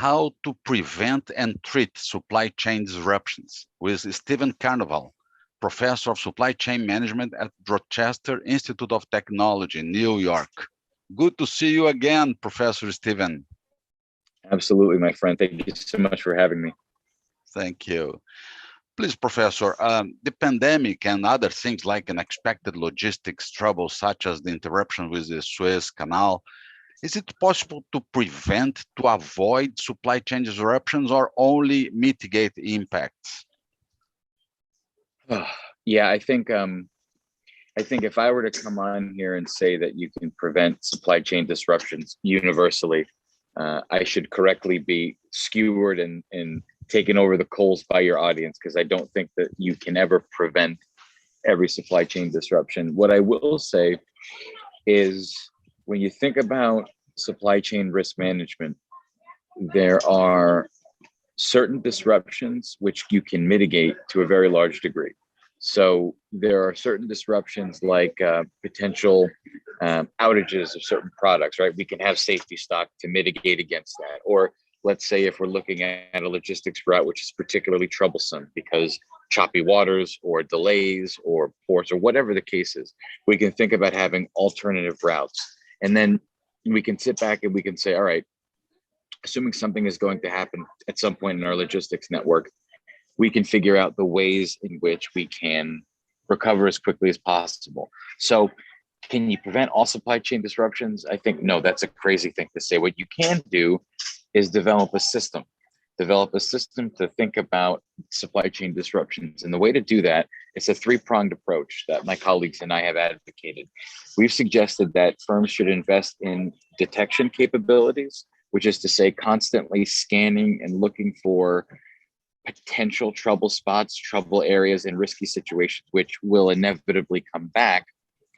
How to Prevent and Treat Supply Chain Disruptions with Stephen Carnival, Professor of Supply Chain Management at Rochester Institute of Technology, New York. Good to see you again, Professor Stephen. Absolutely, my friend. Thank you so much for having me. Thank you. Please, Professor, the pandemic and other things like unexpected logistics troubles, such as the interruption with the Suez Canal, is it possible to prevent, to avoid supply chain disruptions or only mitigate impacts? Yeah, I think if I were to come on here and say that you can prevent supply chain disruptions universally, I should correctly be skewered and taken over the coals by your audience, because I don't think that you can ever prevent every supply chain disruption. What I will say is, when you think about supply chain risk management, there are certain disruptions which you can mitigate to a very large degree. So there are certain disruptions like potential outages of certain products, right? We can have safety stock to mitigate against that. Or let's say if we're looking at a logistics route which is particularly troublesome because choppy waters or delays or ports or whatever the case is, we can think about having alternative routes. And then we can sit back and we can say, all right, assuming something is going to happen at some point in our logistics network, we can figure out the ways in which we can recover as quickly as possible. So can you prevent all supply chain disruptions? I think, no, that's a crazy thing to say. What you can do is develop a system to think about supply chain disruptions. And the way to do that is a three-pronged approach that my colleagues and I have advocated. We've suggested that firms should invest in detection capabilities, which is to say constantly scanning and looking for potential trouble spots, trouble areas, and risky situations, which will inevitably come back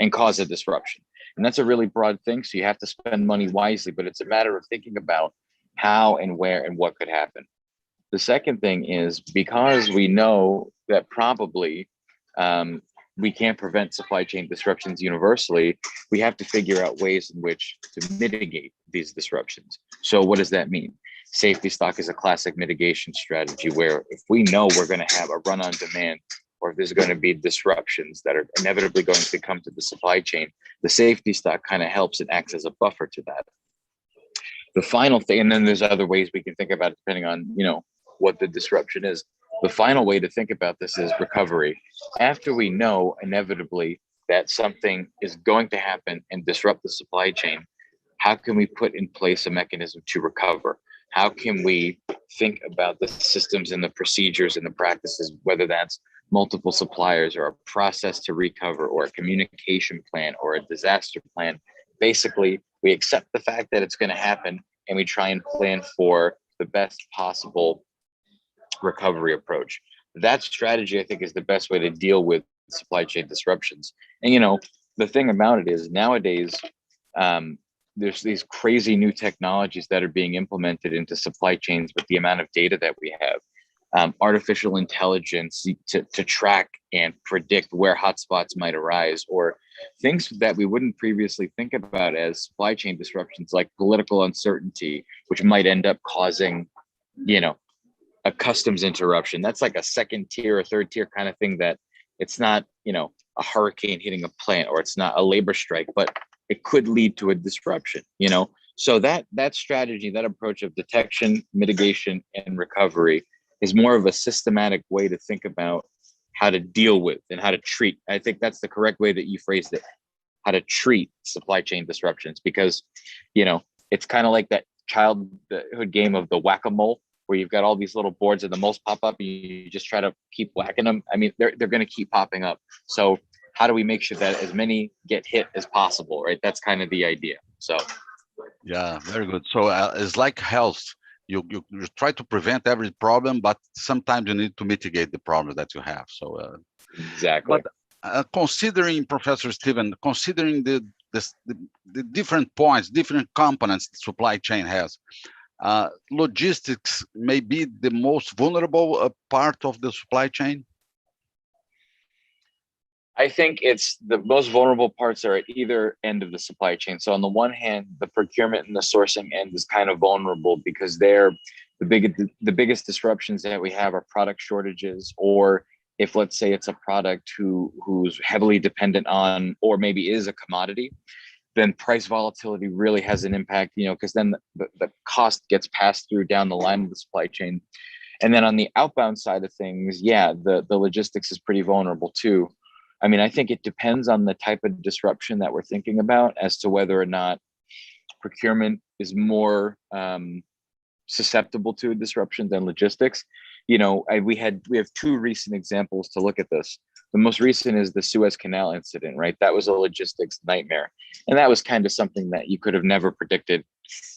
and cause a disruption. And that's a really broad thing. So you have to spend money wisely, but it's a matter of thinking about how and where and what could happen. The second thing is, because we know that probably we can't prevent supply chain disruptions universally, we have to figure out ways in which to mitigate these disruptions. So what does that mean? Safety stock is a classic mitigation strategy where if we know we're going to have a run on demand, or if there's going to be disruptions that are inevitably going to come to the supply chain, the safety stock kind of helps and acts as a buffer to that. The final thing, and then there's other ways we can think about it depending on, what the disruption is. The final way to think about this is recovery. After we know inevitably that something is going to happen and disrupt the supply chain, how can we put in place a mechanism to recover? How can we think about the systems and the procedures and the practices, whether that's multiple suppliers or a process to recover or a communication plan or a disaster plan? Basically, we accept the fact that it's going to happen and we try and plan for the best possible recovery approach. That strategy, I think, is the best way to deal with supply chain disruptions. And, the thing about it is nowadays, there's these crazy new technologies that are being implemented into supply chains with the amount of data that we have. Artificial intelligence to track and predict where hotspots might arise, or things that we wouldn't previously think about as supply chain disruptions, like political uncertainty, which might end up causing, a customs interruption. That's like a second tier or third tier kind of thing, that it's not, a hurricane hitting a plant, or it's not a labor strike, but it could lead to a disruption, So that strategy, that approach of detection, mitigation, and recovery is more of a systematic way to think about how to deal with and how to treat. I think that's the correct way that you phrased it, how to treat supply chain disruptions, because, it's kind of like that childhood game of the whack-a-mole, where you've got all these little boards and the moles pop up and you just try to keep whacking them. I mean, they're going to keep popping up. So how do we make sure that as many get hit as possible, right? That's kind of the idea. So yeah, very good. So it's like health. You try to prevent every problem, but sometimes you need to mitigate the problem that you have. So exactly. But considering, Professor Stephen, considering the different points, different components the supply chain has, logistics may be the most vulnerable part of the supply chain. I think it's the most vulnerable parts are at either end of the supply chain. So on the one hand, the procurement and the sourcing end is kind of vulnerable because they're the biggest disruptions that we have are product shortages, or if let's say it's a product who's heavily dependent on, or maybe is a commodity, then price volatility really has an impact, because then the cost gets passed through down the line of the supply chain. And then on the outbound side of things, yeah, the logistics is pretty vulnerable too. I mean, I think it depends on the type of disruption that we're thinking about as to whether or not procurement is more susceptible to a disruption than logistics. We have two recent examples to look at this. The most recent is the Suez Canal incident, right? That was a logistics nightmare. And that was kind of something that you could have never predicted.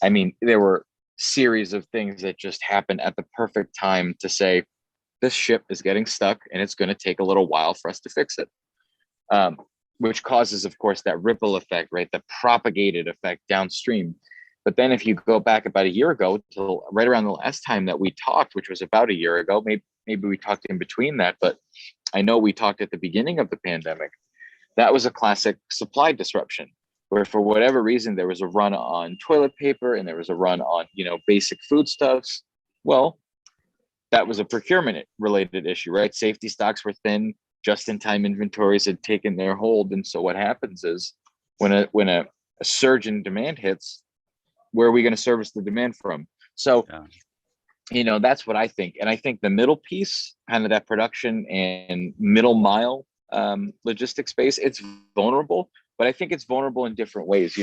I mean, there were series of things that just happened at the perfect time to say, this ship is getting stuck and it's going to take a little while for us to fix it. Which causes, of course, that ripple effect, right? The propagated effect downstream. But then if you go back about a year ago till right around the last time that we talked, which was about a year ago, maybe we talked in between that, but I know we talked at the beginning of the pandemic. That was a classic supply disruption where for whatever reason, there was a run on toilet paper and there was a run on, basic foodstuffs. Well, that was a procurement related issue, right? Safety stocks were thin, just-in-time inventories had taken their hold. And so what happens is when a surge in demand hits, where are we going to service the demand from? So, that's what I think. And I think the middle piece, kind of that production and middle mile logistics space, it's vulnerable, but I think it's vulnerable in different ways.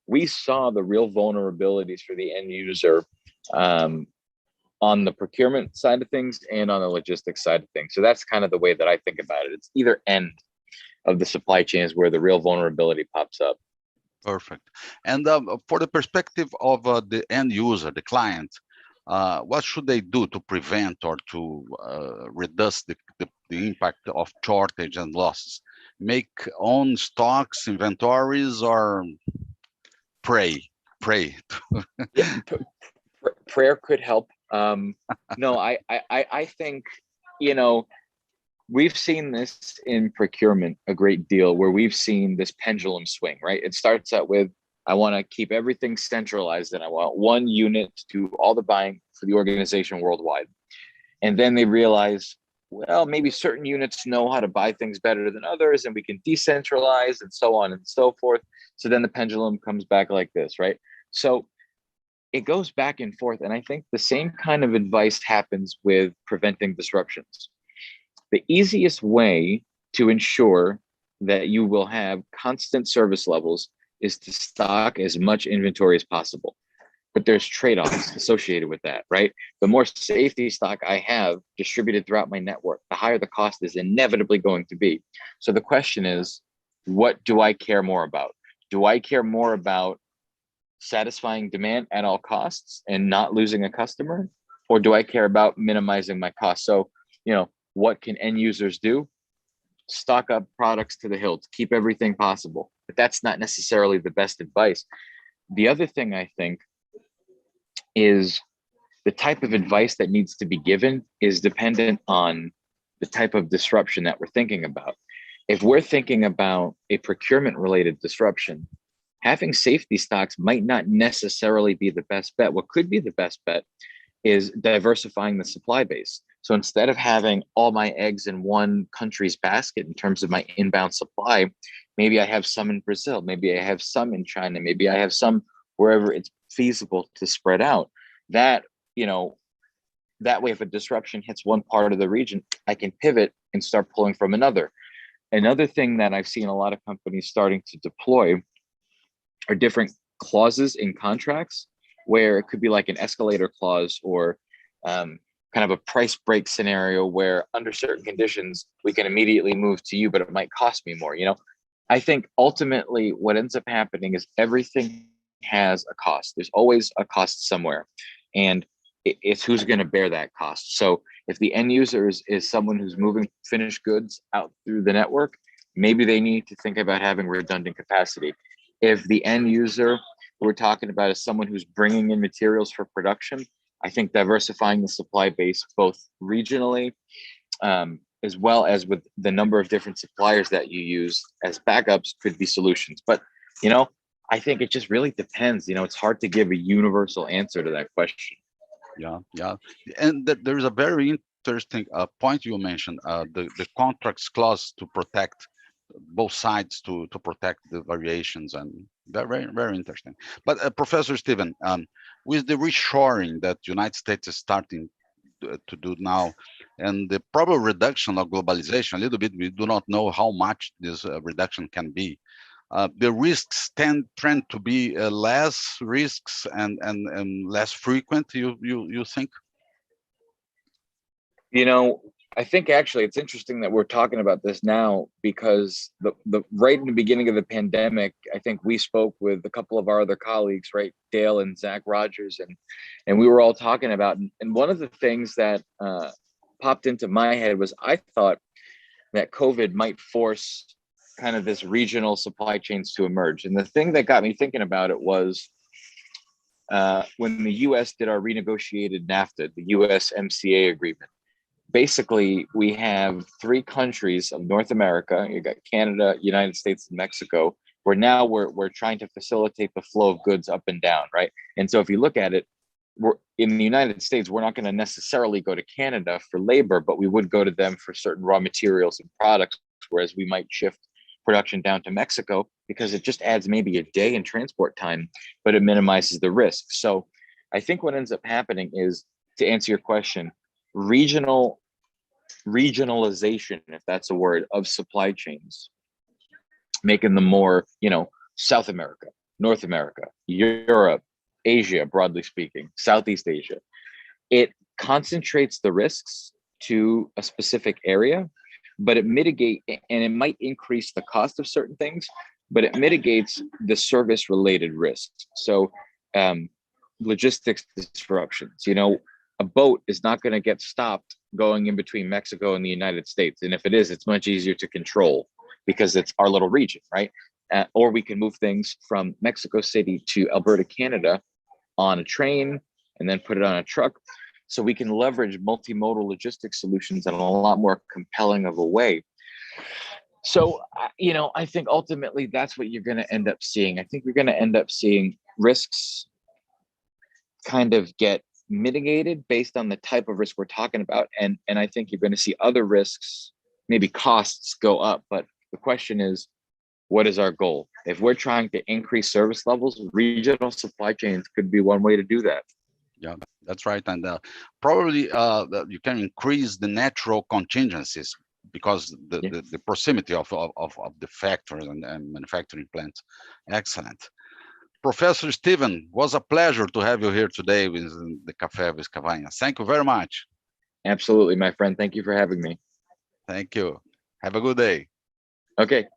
We saw the real vulnerabilities for the end user on the procurement side of things and on the logistics side of things. So that's kind of the way that I think about it. It's either end of the supply chain is where the real vulnerability pops up. Perfect. And for the perspective of the end user, the client, what should they do to prevent or to reduce the impact of shortage and losses? Make own stocks, inventories, or pray? Yeah, prayer could help. No, I think, we've seen this in procurement a great deal where we've seen this pendulum swing, right? It starts out with, I want to keep everything centralized and I want one unit to do all the buying for the organization worldwide. And then they realize, well, maybe certain units know how to buy things better than others and we can decentralize and so on and so forth. So then the pendulum comes back like this, right? So it goes back and forth. And I think the same kind of advice happens with preventing disruptions. The easiest way to ensure that you will have constant service levels is to stock as much inventory as possible. But there's trade-offs associated with that, right? The more safety stock I have distributed throughout my network, the higher the cost is inevitably going to be. So the question is, what do I care more about? Do I care more about satisfying demand at all costs and not losing a customer? Or do I care about minimizing my costs? So, what can end users do? Stock up products to the hilt, keep everything possible. But that's not necessarily the best advice. The other thing I think is the type of advice that needs to be given is dependent on the type of disruption that we're thinking about. If we're thinking about a procurement related disruption, having safety stocks might not necessarily be the best bet. What could be the best bet is diversifying the supply base. So instead of having all my eggs in one country's basket in terms of my inbound supply, maybe I have some in Brazil, maybe I have some in China, maybe I have some wherever it's feasible to spread out. That way, if a disruption hits one part of the region, I can pivot and start pulling from another. Another thing that I've seen a lot of companies starting to deploy are different clauses in contracts where it could be like an escalator clause or kind of a price break scenario where under certain conditions, we can immediately move to you, but it might cost me more. I think ultimately what ends up happening is everything has a cost. There's always a cost somewhere. And it's who's going to bear that cost. So if the end user is someone who's moving finished goods out through the network, maybe they need to think about having redundant capacity. If the end user we're talking about is someone who's bringing in materials for production, I think diversifying the supply base both regionally, as well as with the number of different suppliers that you use as backups could be solutions. But, you know, I think it just really depends. You know, it's hard to give a universal answer to that question. Yeah, yeah. And there is a very interesting point you mentioned, the contracts clause to protect both sides, to protect the variations, and they're very, very interesting. But Professor Stephen, with the reshoring that United States is starting to do now, and the probable reduction of globalization, a little bit, we do not know how much this reduction can be. The risks trend to be less risks and less frequent. You think? You know, I think actually it's interesting that we're talking about this now because the right in the beginning of the pandemic, I think we spoke with a couple of our other colleagues, right, Dale and Zach Rogers, and we were all talking about, and one of the things that popped into my head was I thought that COVID might force kind of this regional supply chains to emerge, and the thing that got me thinking about it was when the U.S. did our renegotiated NAFTA, the USMCA agreement. Basically, we have three countries of North America. You got Canada, United States, and Mexico. Where now we're trying to facilitate the flow of goods up and down, right? And so if you look at it, we're in the United States, we're not going to necessarily go to Canada for labor, but we would go to them for certain raw materials and products, whereas we might shift production down to Mexico because it just adds maybe a day in transport time, but it minimizes the risk. So I think what ends up happening is, to answer your question, regionalization, if that's a word, of supply chains, making them more, you know, South America, North America, Europe, Asia, broadly speaking, Southeast Asia. It concentrates the risks to a specific area, but it might increase the cost of certain things, but it mitigates the service related risks. So logistics disruptions, you know, a boat is not going to get stopped going in between Mexico and the United States. And if it is, it's much easier to control because it's our little region, right? Or we can move things from Mexico City to Alberta, Canada on a train and then put it on a truck. So we can leverage multimodal logistics solutions in a lot more compelling of a way. So, you know, I think ultimately that's what you're going to end up seeing. I think you're going to end up seeing risks kind of get mitigated based on the type of risk we're talking about. And I think you're going to see other risks, maybe costs go up. But the question is, what is our goal? If we're trying to increase service levels, regional supply chains could be one way to do that. Yeah, that's right. And probably you can increase the natural contingencies because the proximity of the factories and manufacturing plants. Excellent. Professor Stephen, was a pleasure to have you here today with the Café with Cavanhas. Thank you very much. Absolutely, my friend. Thank you for having me. Thank you. Have a good day. Okay. Bye.